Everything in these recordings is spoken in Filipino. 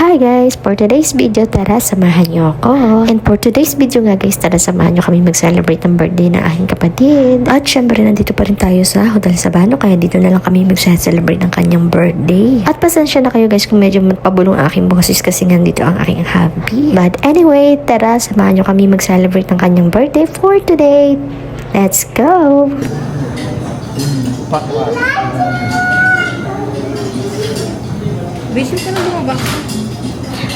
Hi guys! For today's video, tara samahan niyo ako. And for today's video nga guys, tara samahan niyo kami mag-celebrate ng birthday ng aking kapatid. At syempre nandito pa rin tayo sa Hotel Sabano, kaya dito na lang kami mag-celebrate ng kanyang birthday. At pasensya na kayo guys kung medyo magpabulong aking boses kasi nga dito ang aking hubby. But anyway, tara samahan niyo kami mag-celebrate ng kanyang birthday for today. Let's go! Vision ka na bumaba.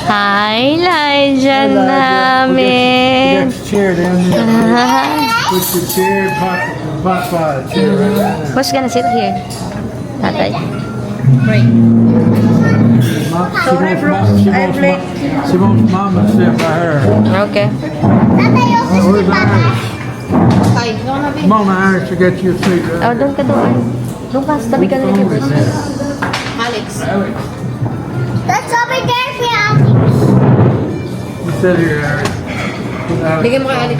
Hi, Elijah namin! We got your chair down there. Put your chair, pot chair right there. Who's gonna sit here? Tatay. Right. Sorry, bro. I'm late. She wants mama to sit by her. Okay. Where's Iris? Ay, ikaw na, Come on, Iris, to get you a seat. Oh, doon ka doon. Doon ka, tabi ka na rin. Alex. That's over there for Alex. You sit here, Iris. Put Alex Bigyan mo kay Alex.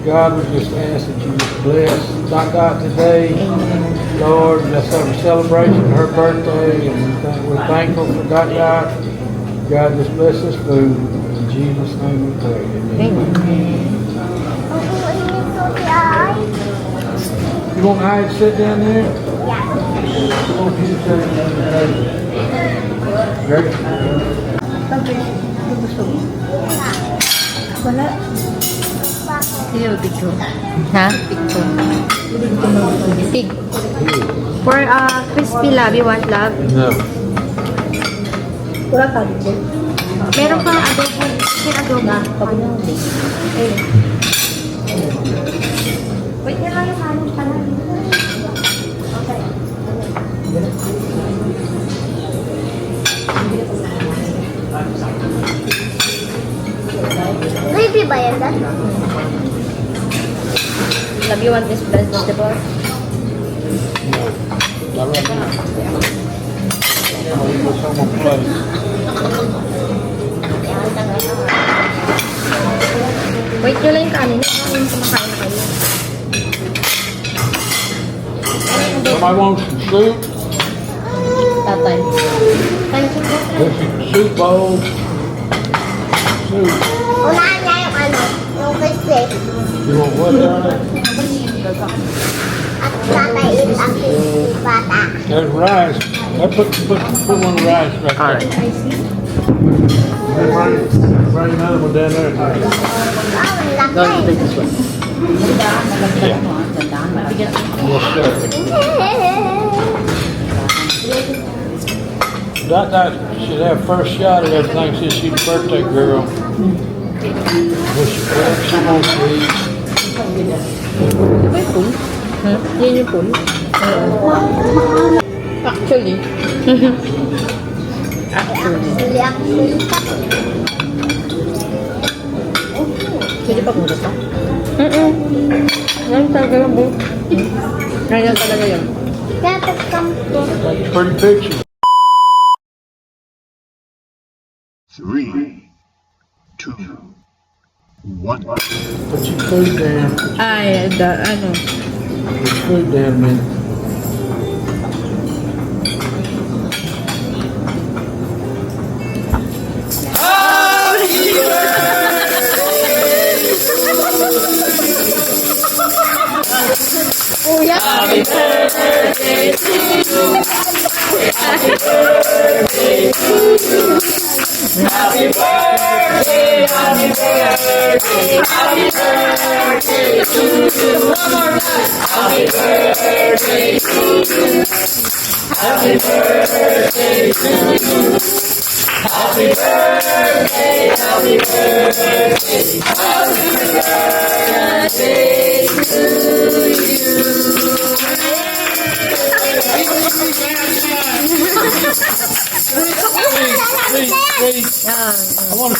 God, we just ask that you just bless Dot today. Lord, let's have a celebration of her birthday, and we're thankful for Dot. God, just bless this food. In Jesus' name we pray. Amen. You want Ike to sit down there? You want you to sit down there? Great. Wala. Sige, picture. Ha? Picture. Pig. For crispy love, you want love? No. Wala ka dito. Meron pang adobo. Yung adobo. Pag na. Wait na lang yung kanin pala. Baby ba yan, Dad? Love, you want this vegetable? Not right now. We put some on plate. Wait nyo lang yung kanin. Yung kumakain na kayo. Somebody wants some soup? Tatay. Thank you. There's some soup bowls. Soup. Unahan niya yung ano, yung crispy. You want what, darling? At tatayin ang crispy bata. There's rice. Put one rice right there. Bring another one down there. Oh, ang laki. Yes, sir. Dot should have first shot at everything since she's a birthday girl. Whatever she wants to eat. Ito yung pool. Yan yung pool. Actually. Actually. Pwede pa kung gusto. Yan talaga yung book. Ganyan talaga yun. Dapat kampo. Pretty picture. 3, 2, 1. Put your food down. Ay, ano. Put your food down, man. Please, I want to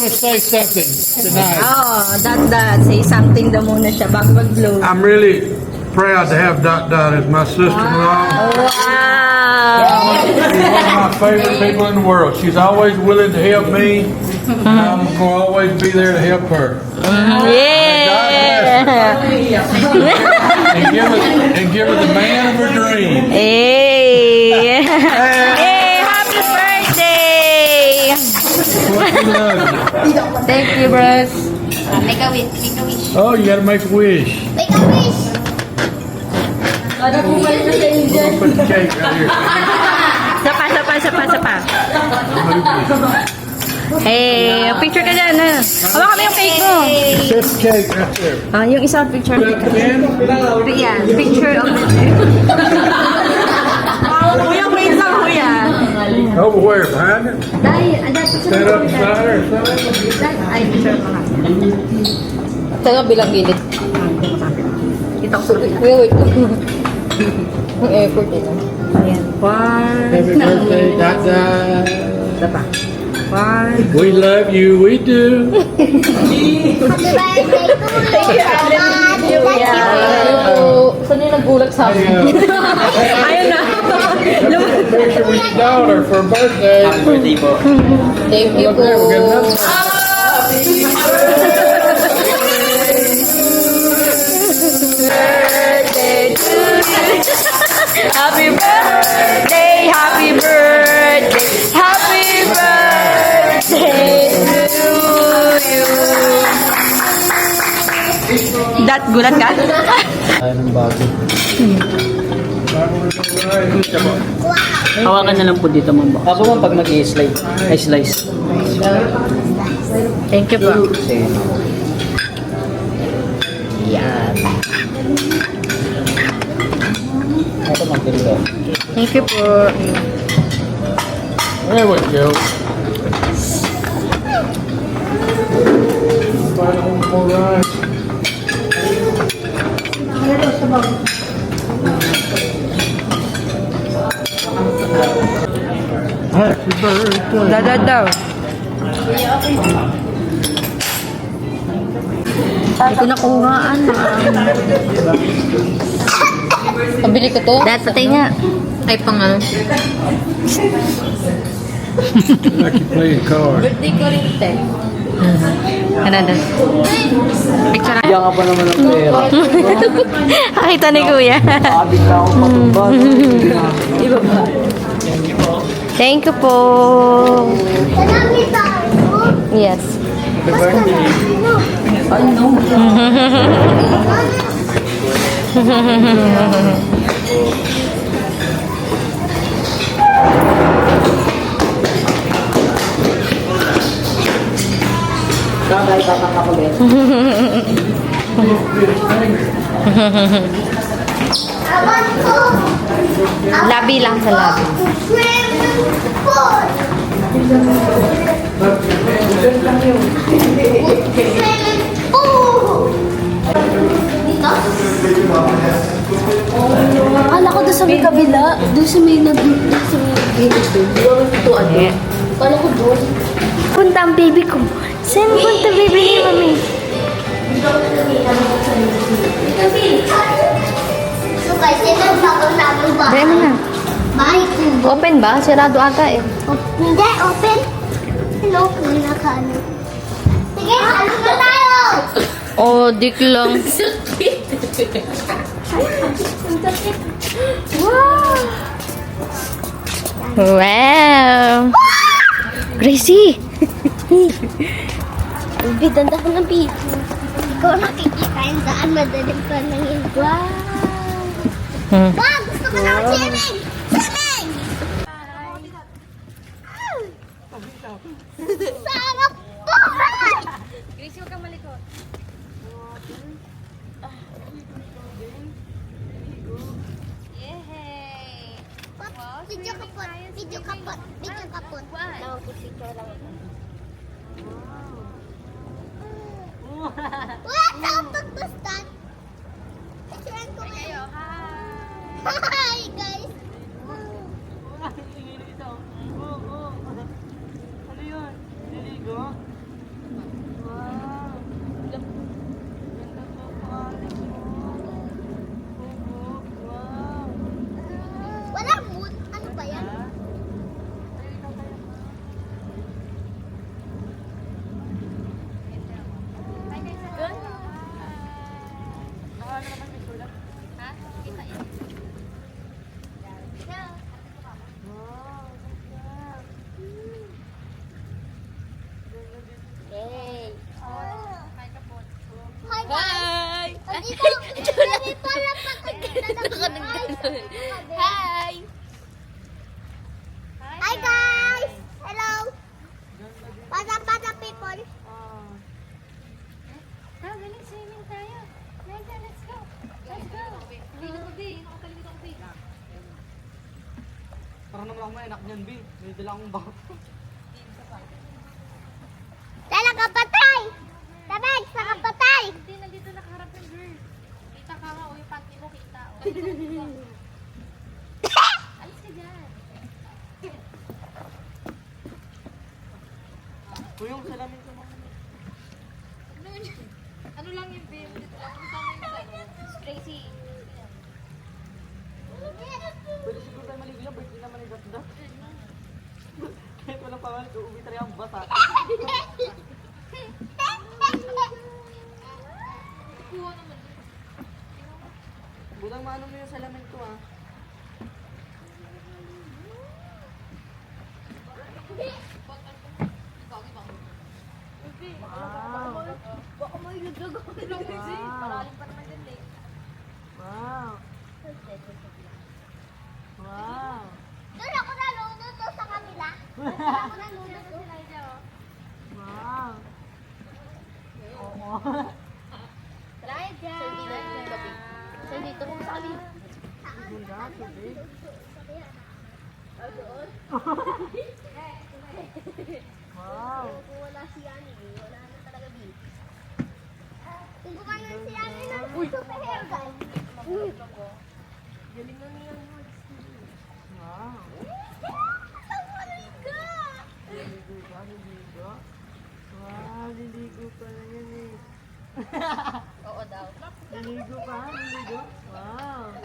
say something tonight. Oh, that. Say something daw muna siya bago mag-blow. I'm really proud to have Dot as my sister-in-law. Wow! She's one of my favorite people in the world. She's always willing to help me. I'm going to always be there to help her. Yeah! And give her the man of her dreams. Hey! Hey! Happy birthday! Thank you, Bruce. Make a wish. Oh, you gotta make a wish. Make a wish. Ano po ba ito sa India? Put the cake right here. Sapa. Hey, picture ka dyan. Hawa kami yung cake mo. Set the cake right there. Yung isang picture. Put up again. Yeah, picture of the Kuya, wait lang, kuya. Over where? Behind it? Stand up beside her or something? Ay, picture ko nga. Sa bilang gilid. Kita ko sulit. Wait. Ang effort ito. Ayan. One. Happy birthday, Dada. Dapa. One. We love you, we do. Happy birthday to you. Saan yung nagulat sa akin? Ayun na. Picture with your daughter for her birthday. Happy birthday po. Thank you Look po. there, we got another one. Happy birthday, happy birthday, happy birthday to you. Dat, gulat ka? Hawakan na lang po dito, ma'am. Ako ma'am, pag mag-i-slide. Ay, slice. Thank you po. Ito, ma'am, dito. Thank you po. There we go. All right. Happy birthday. Daw. Hindi ko nakuhaan. Pabili ko to? Dad, patay nga. Ay, pang ano. Like you playing cards. Birthday ko rin, te. Ano na? Picture na. Diyan ka pa naman ng pera. Nakita ni Kuya. Nakabit na akong matumba. Iba ba? Thank you po. Salami tayo. Yes. Happy birthday. Kakay, tatang ako din. Awan ko. Labi lang sa labi. Swimming pool. Swimming pool. Dito? Akala ko doon sa may kabila. Doon sa may doon sa may gilid doon. Ito ano? Akala ko doon. Punta ang baby ko. Saan punta baby ni mami? So guys, ito ang bago-bago ba? Dahil mo na. Bahay ko. Open ba? Sirado ata eh. Hindi, open. Hello, pinakano. Sige, ano na tayo? Oh, dik lang. Wow! Gracie! Bidanda ko ng piso. Ikaw nakikita yung daan, madaling pa nang yun. Wow! Wow, gusto ko ng swimming! Swimming! Sarap po! Gracie, huwag kang malikot. Video kapot! Video kapot! Video kapot! Nakapicture lang. What's up, pagpastan? Picturean ko kayo. Hi, guys! Walang mood. Ano ba yan? Dala kapatay! Tabag sa kapatay! Hindi, nandito nakaharap yung girl. Kita ka nga, o yung panty mo, kita. O. Alis ka dyan. Kuyong salamin ko. Ano lang yung babe? Dito lang. Ano tama yung Tracy. Pwede siguro tayo maligo lang, birthday naman yung ganda. Kahit walang pangalan, uuwi tayo ang bata. Kuha naman. Budang maano mo yung salamin ko ah. Baka mo ilagag ako ng Tracy. Paralim pa naman yan eh. Wow. Wow. Doon ako nalunod doon sa kanila. Doon ako nalunod doon. Wow. Oo. Try dyan. So, dito mo sa kanila. Ganda, sabi. Wow. Kung wala si Ani, wala na talaga dito. Kung gumano si Ani ng superhero guys. Galing na niya. Wow. Liligo ka, liligo. Wow, liligo pa na yan eh. Oo daw. Liligo pa, liligo. Wow.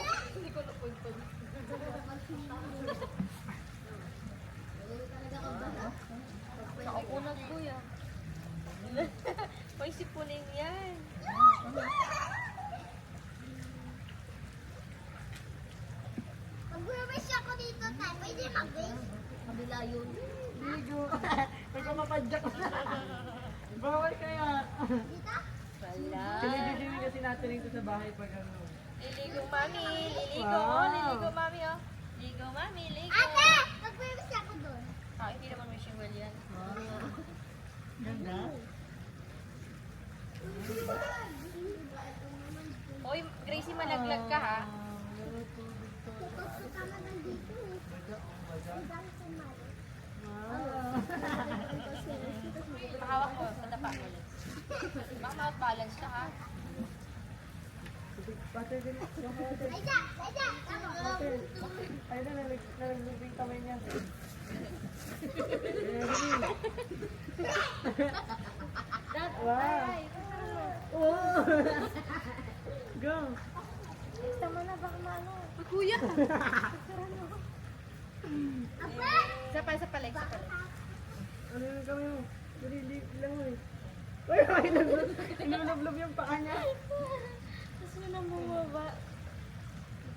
Nakakunag kuya. May sipunin yan. Mag-wish ako dito tayo. Pwede mag-wish. Kabila yun. Liligo. Ikaw mapadyak na. Bawal kaya. Dito? Wala. Kalididiwi kasi natin ito sa bahay pag ano. Liligo mami. Liligo. Wow. Liligo mami oh. Ligo mami. Ligo. Ate! Mag-wish ako doon. Ah, hindi naman wishing well yan. Ganda. Hoy, Gracie, malaglag ka ha. Gusto ka na nandito. Ang dami kong mali. Mahawak mo. Madapa mo ulit. Baka ma-balance ka ha. Butter din. Ay, dyan! Ay, dyan! Ay na, nalaglubing kamay niya. Wow. Oh. Go. Tama na baka maano. Kuya! Apa? Isa pa, isa pa, Lex. Isa pa, Lex. Ano yung kamay mo? Dili lang mo eh. Uy, inulublob yung paa niya. Gusto mo nang bumaba.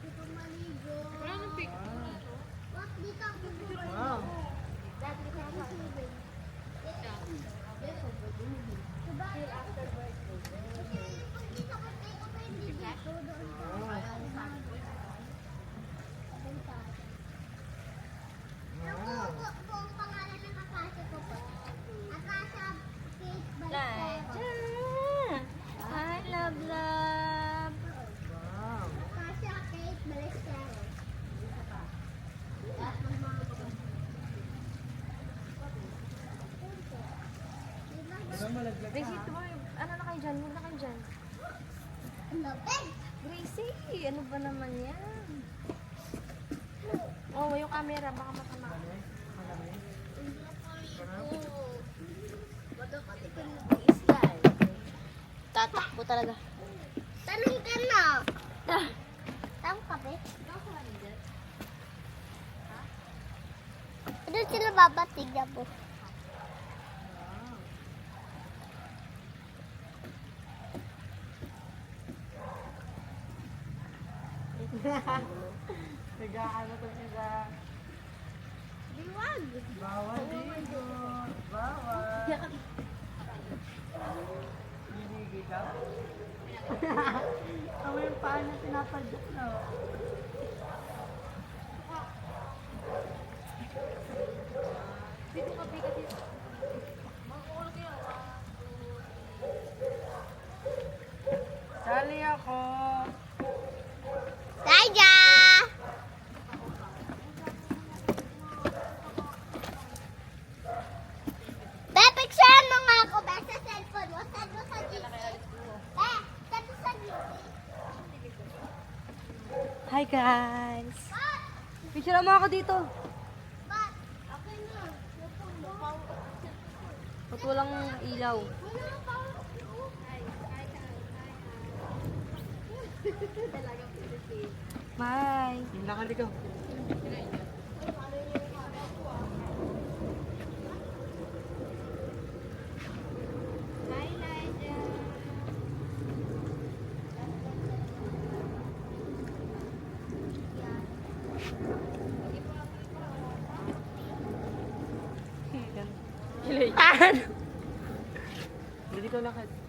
Dito maligo. Wala nang pick. Wak, dito ako bumalik. Wow. Dati ko ako sibig. Diba? Kasi pag dito ko tayo ko pa hindi dito. Doon ka. Ako po ang pangalan ng akasya ko po. Akasya Kate Balestero. Hi, love, love. Wow. Akasya Kate Balestero. Lahat ng mga Gracie, tumoy. Ano na kayo dyan? Huwag na kayo dyan. Ang lapit. Gracie, ano ba naman yan? Oh, yung camera, baka masama. Tatakbo talaga. Tanong ka na. Tanong ka ba? Doon sila babatig na po. Nag-aano to sila. Liwag. Bawal dito. Bawal. Liligay ka? Tama yung paa niya pinapadyak na. Dito ka, Bika, dito. Sali ako. Taya! guys. Picture mo ako dito. Ba't walang ilaw? Bye. Yung nakaligaw. Hindi ko lakad.